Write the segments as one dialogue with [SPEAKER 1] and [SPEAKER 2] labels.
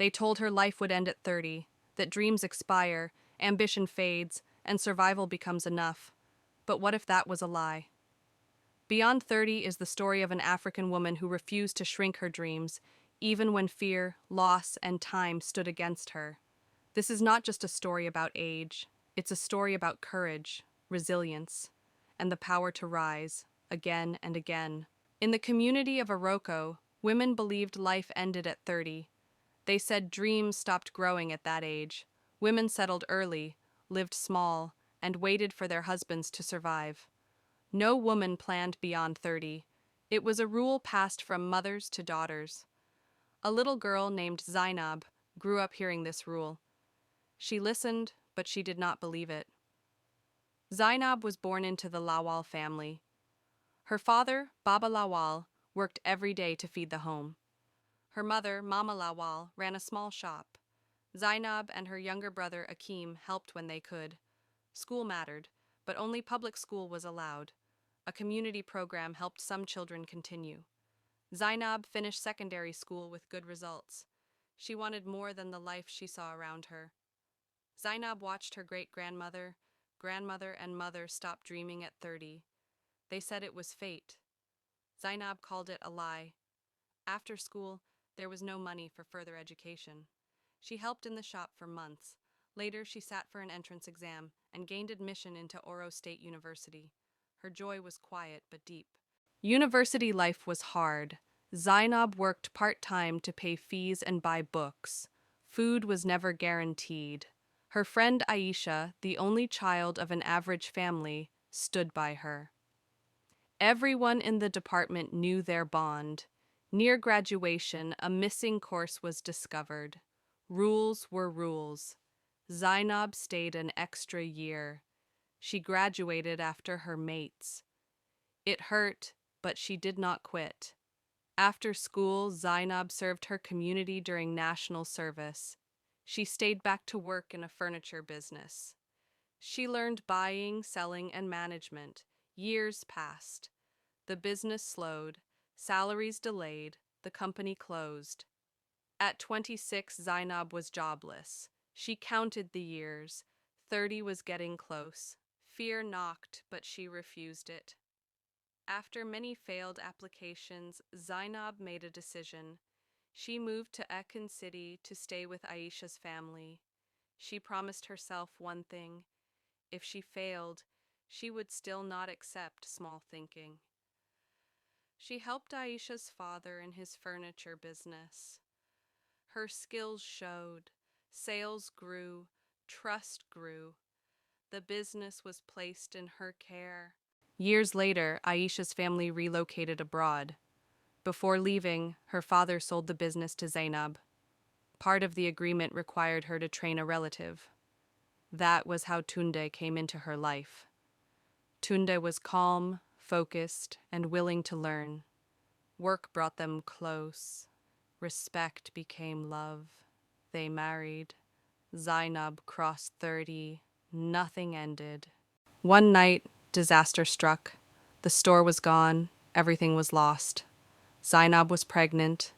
[SPEAKER 1] They told her life would end at 30, that dreams expire, ambition fades, and survival becomes enough. But what if that was a lie? Beyond 30 is the story of an African woman who refused to shrink her dreams, even when fear, loss, and time stood against her. This is not just a story about age, it's a story about courage, resilience, and the power to rise, again and again. In the community of Aroko, women believed life ended at 30. They said dreams stopped growing at that age. Women settled early, lived small, and waited for their husbands to survive. No woman planned beyond 30. It was a rule passed from mothers to daughters. A little girl named Zainab grew up hearing this rule. She listened, but she did not believe it. Zainab was born into the Lawal family. Her father, Baba Lawal, worked every day to feed the home. Her mother, Mama Lawal, ran a small shop. Zainab and her younger brother, Akim, helped when they could. School mattered, but only public school was allowed. A community program helped some children continue. Zainab finished secondary school with good results. She wanted more than the life she saw around her. Zainab watched her great-grandmother, grandmother, and mother stop dreaming at 30. They said it was fate. Zainab called it a lie. After school, there was no money for further education. She helped in the shop for months. Later, she sat for an entrance exam and gained admission into Oro State University. Her joy was quiet but deep. University life was hard. Zainab worked part-time to pay fees and buy books. Food was never guaranteed. Her friend Aisha, the only child of an average family, stood by her. Everyone in the department knew their bond. Near graduation, a missing course was discovered. Rules were rules. Zainab stayed an extra year. She graduated after her mates. It hurt, but she did not quit. After school, Zainab served her community during national service. She stayed back to work in a furniture business. She learned buying, selling, and management. Years passed. The business slowed, salaries delayed, the company closed. At 26, Zainab was jobless. She counted the years. 30 was getting close. Fear knocked, but she refused it. After many failed applications, Zainab made a decision. She moved to Ekin City to stay with Aisha's family. She promised herself one thing. If she failed, she would still not accept small thinking. She helped Aisha's father in his furniture business. Her skills showed. Sales grew. Trust grew. The business was placed in her care. Years later, Aisha's family relocated abroad. Before leaving, her father sold the business to Zainab. Part of the agreement required her to train a relative. That was how Tunde came into her life. Tunde was calm, focused, and willing to learn. Work brought them close. Respect became love. They married. Zainab crossed 30. Nothing ended. One night, disaster struck. The store was gone. Everything was lost. Zainab was pregnant.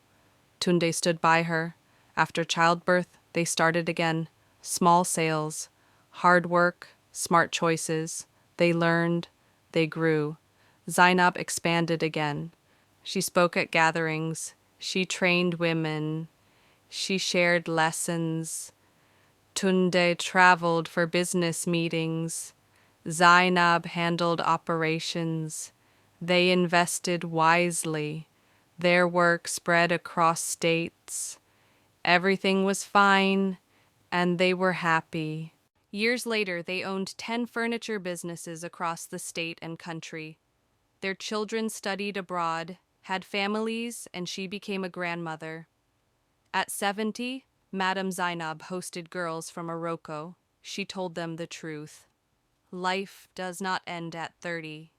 [SPEAKER 1] Tunde stood by her. After childbirth, they started again. Small sales, hard work, smart choices. They learned. They grew. Zainab expanded again. She spoke at gatherings. She trained women. She shared lessons. Tunde traveled for business meetings. Zainab handled operations. They invested wisely. Their work spread across states. Everything was fine, and they were happy. Years later, they owned 10 furniture businesses across the state and country. Their children studied abroad, had families, and she became a grandmother. At 70, Madame Zainab hosted girls from Morocco. She told them the truth. Life does not end at 30.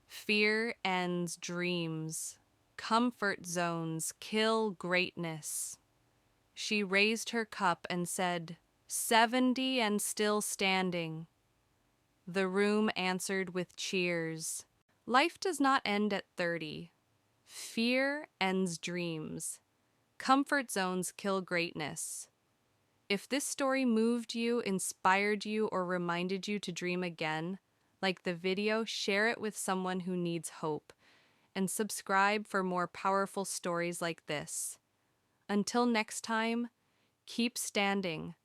[SPEAKER 1] Fear ends dreams. Comfort zones kill greatness. She raised her cup and said, 70 and still standing. The room answered with cheers. Life does not end at 30. Fear ends dreams. Comfort zones kill greatness. If this story moved you, inspired you, or reminded you to dream again, like the video, share it with someone who needs hope, and subscribe for more powerful stories like this. Until next time, keep standing,